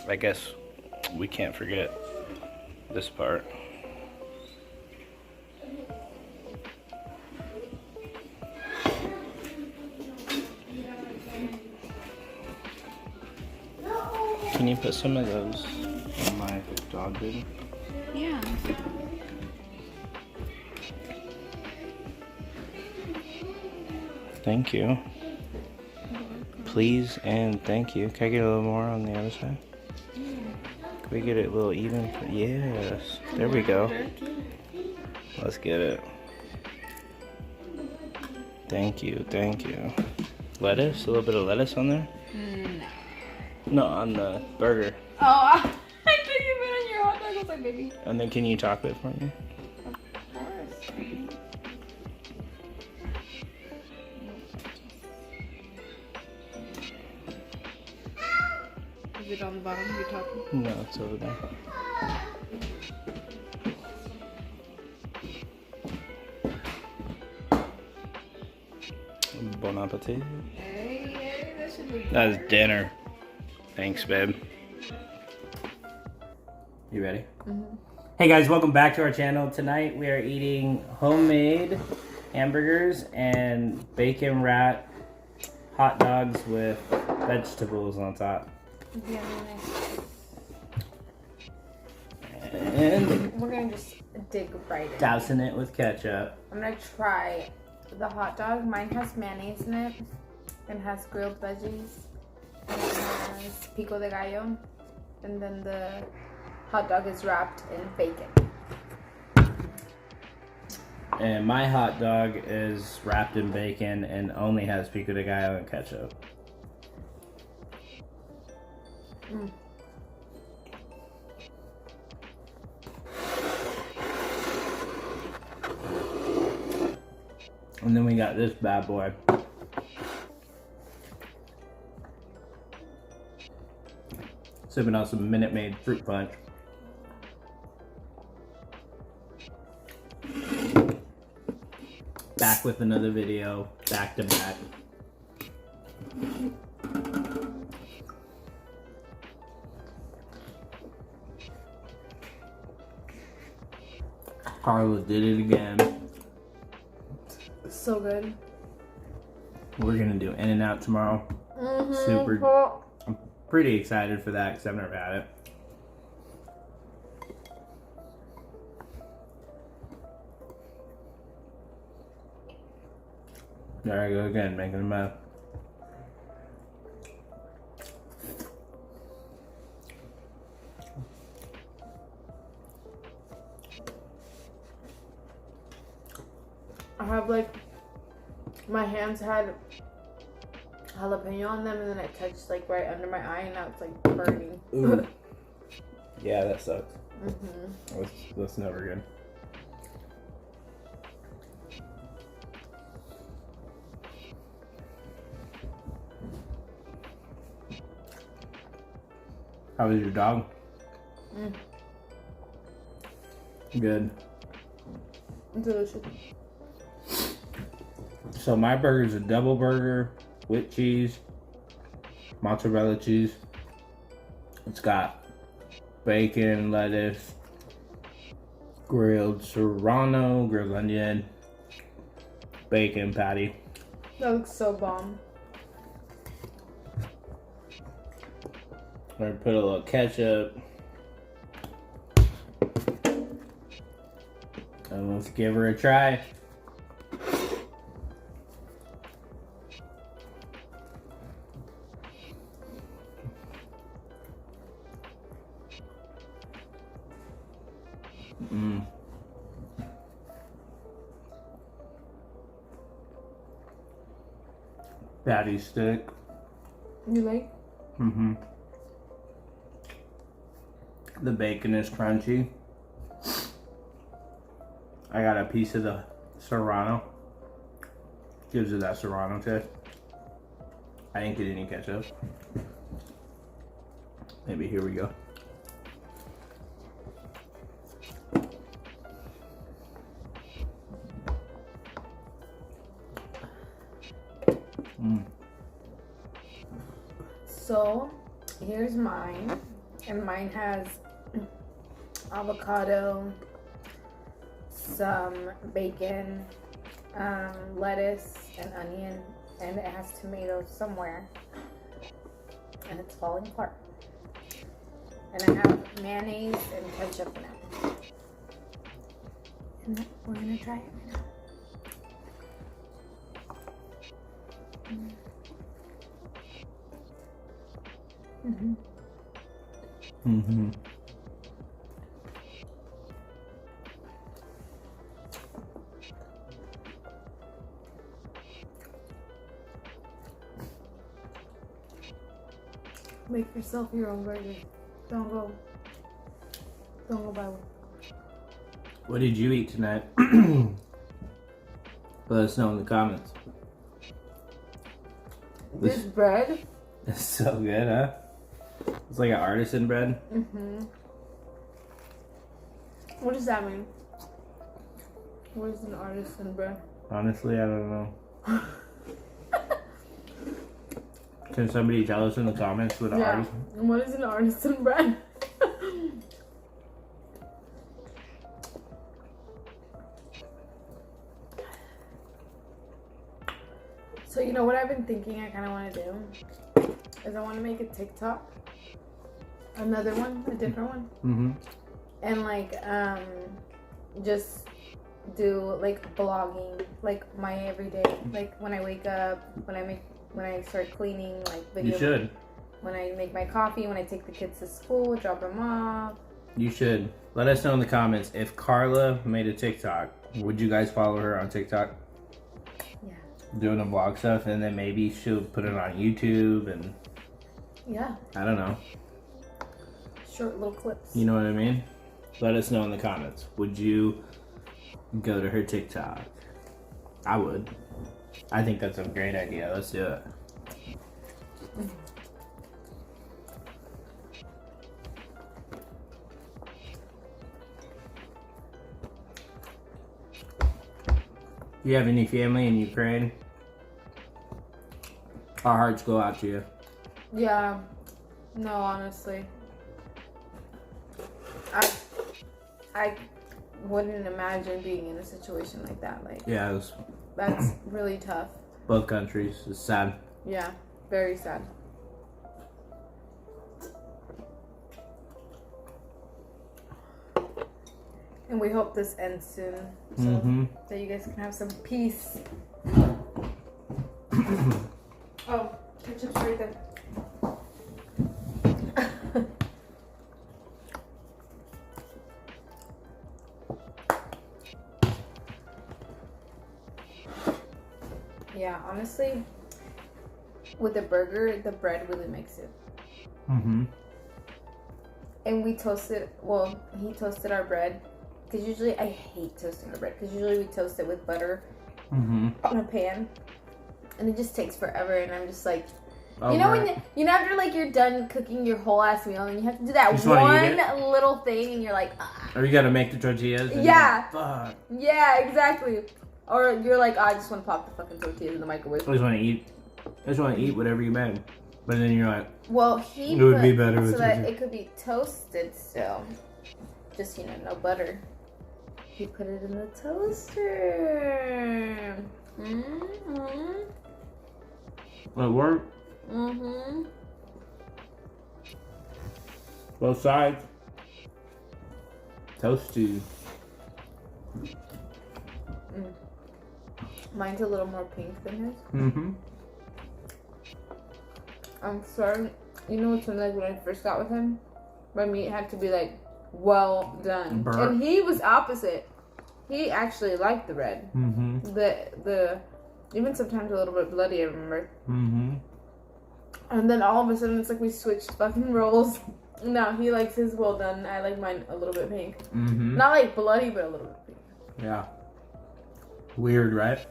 I guess we can't forget this part. Can you put some of those on my dog food? Yeah. Thank you. Please and thank you. Can I get a little more on the other side? Can we get it a little even? Yes. There we go. Let's get it. Thank you. Thank you. Lettuce? A little bit of lettuce on there? No, on the burger. Oh, I thought you put on your hot dog. I was like, baby. And then can you chocolate for me? Of course. Is it on the bottom? You're talking? No, it's over there. Bon appetit. Hey, that should be That's dinner. Thanks, babe. You ready? Mm-hmm. Hey guys, welcome back to our channel. Tonight we are eating homemade hamburgers and bacon wrapped hot dogs with vegetables on top. Yeah, And we're gonna just dig right in. dousing it with ketchup. I'm gonna try the hot dog. Mine has mayonnaise in it and has grilled veggies and it has pico de gallo, and then the hot dog is wrapped in bacon. And my hot dog is wrapped in bacon and only has pico de gallo and ketchup. Mm. And then we got this bad boy. Sipping on some Minute Maid fruit punch. Back with another video, back to back. Carla did it again. So good. We're gonna do In-N-Out tomorrow. Mm-hmm. Super. I'm pretty excited for that because I've never had it. There I go again, making a mess. I have like, my hands had jalapeno on them and then it touched like right under my eye and now it's like burning. Ooh. Yeah, that sucks. Mm-hmm. That's never good. How was your dog? Mm. Good. Delicious. So my burger is a double burger with cheese, mozzarella cheese. It's got bacon, lettuce, grilled serrano, grilled onion, bacon patty. That looks so bomb. I'm gonna put a little ketchup. And let's give her a try. Mmm. Patty stick. You like? Mm-hmm. The bacon is crunchy. I got a piece of the serrano. Gives it that serrano taste. I didn't get any ketchup. Maybe here we go. So, here's mine. And mine has avocado, some bacon, lettuce, and onion, and it has tomatoes somewhere. And it's falling apart. And I have mayonnaise and ketchup in it. And we're gonna try it right now. Make yourself your own burger. Don't go buy one. What did you eat tonight? Let us know in the comments. This bread is so good, huh? It's like an artisan bread. What does that mean? What is an artisan bread? Honestly, I don't know. Can somebody tell us in the comments what artisan? What is an artisan bread? So you know what I've been thinking I kind of want to do? Is I want to make a TikTok. Another one, a different one. And like, just do like vlogging, like my everyday, like when I wake up, when I start cleaning, like video. You should. When I make my coffee, when I take the kids to school, drop them off. You should. Let us know in the comments if Carla made a TikTok. Would you guys follow her on TikTok? Yeah. Doing the vlog stuff, and then maybe she'll put it on YouTube and. Yeah. I don't know. Short little clips. You know what I mean? Let us know in the comments. Would you go to her TikTok? I would. I think that's a great idea. Let's do it. Do you have any family in Ukraine? Our hearts go out to you. Yeah. No, honestly. I wouldn't imagine being in a situation like that. Like, yeah, that's really tough. Both countries. It's sad. Yeah, very sad. And we hope this ends soon, so that you guys can have some peace. Oh, ketchup's right there. Yeah, honestly, with the burger, the bread really makes it. And we toasted, well, he toasted our bread. Because usually, I hate toasting our bread. Because usually we toast it with butter on a pan. And it just takes forever. And I'm just like, you know when after like you're done cooking your whole ass meal and you have to do that one little thing and you're like, or you gotta make the tortillas. Yeah. Like, fuck. Yeah, exactly. Or you're like, I just want to pop the fucking tortillas in the microwave. I just want to eat. I just want to eat whatever you made. But then you're like, well, it would be better with so that it could be toasted still. Just, no butter. He put it in the toaster. It worked. Both sides. Toasty. Mine's a little more pink than his. I'm sorry. You know what's like when I first got with him? My meat had to be like well done. Burnt. And he was opposite. He actually liked the red. The even sometimes a little bit bloody, I remember. And then all of a sudden it's like we switched fucking roles. No, he likes his well done. I like mine a little bit pink. Not like bloody, but a little bit pink. Yeah. Weird, right?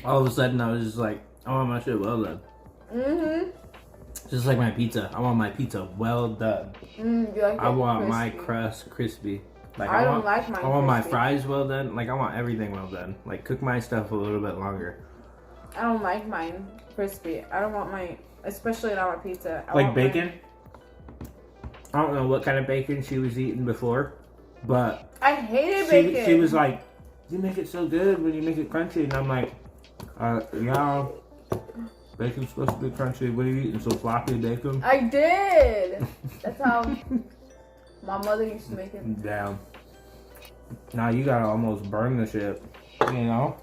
All of a sudden I was just like, I want my shit well done. Just like my pizza. I want my pizza well done. You like I want crispy. my crust crispy. Like I don't like mine I want my crispy. fries well done. Like I want everything well done. Like cook my stuff a little bit longer. I don't like mine crispy. I don't want mine, especially not my pizza. I Like want bacon? I don't know what kind of bacon she was eating before, but I hated bacon. She was like, "You make it so good when you make it crunchy," and I'm like, "No, bacon's supposed to be crunchy. What are you eating? So floppy bacon?" I did. That's how my mother used to make it. Damn. Now you gotta almost burn the shit, you know?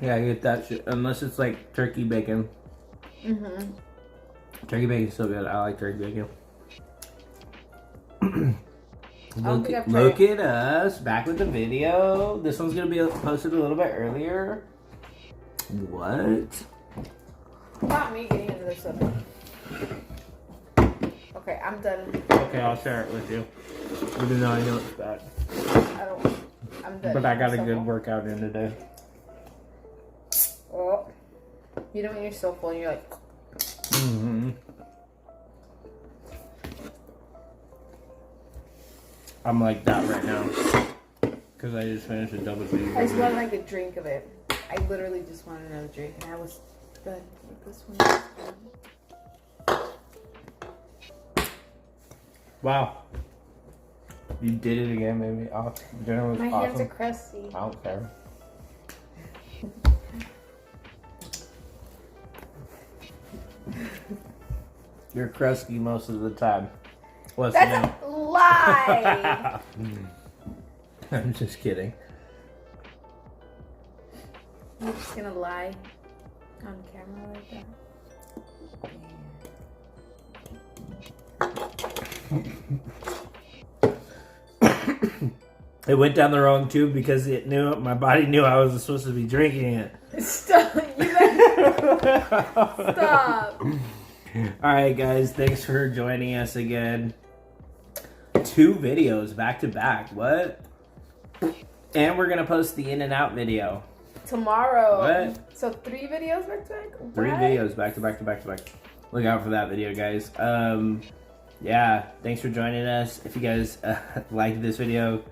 Yeah, I get that shit. Unless it's like turkey bacon. Mhm. Turkey bacon's so good. I like turkey bacon. Look at us, back with the video. This one's gonna be posted a little bit earlier. What? Not me getting into this one. Okay, I'm done. Okay, I'll share it with you. Even though I know it's bad. I'm done. But I got a good workout in today. Oh. You know when you're so full and you're like... Mm-hmm. I'm like that right now. Because I just finished a double cheeseburger. I just want like a drink of it. I literally just wanted another drink and I was done with this one. Wow. You did it again, baby. Dinner was My awesome. hands are crusty. I don't care. You're crusty most of the time. What's That's a lie! I'm just kidding. You're just gonna lie on camera like that? It went down the wrong tube because my body knew I was supposed to be drinking it. Stop! You guys... Stop! Alright guys, thanks for joining us again. 2 videos back to back. What? And we're gonna post the In and Out video. Tomorrow. What? So 3 videos back to back? 3 videos back to back to back to back. Look out for that video, guys. Yeah, thanks for joining us. If you guys liked this video,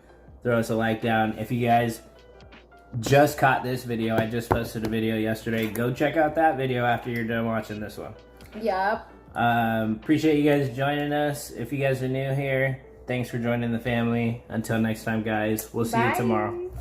throw us a like down. If you guys just caught this video, I just posted a video yesterday. Go check out that video after you're done watching this one. Yep. Appreciate you guys joining us. If you guys are new here, thanks for joining the family. Until next time, guys, we'll see you tomorrow.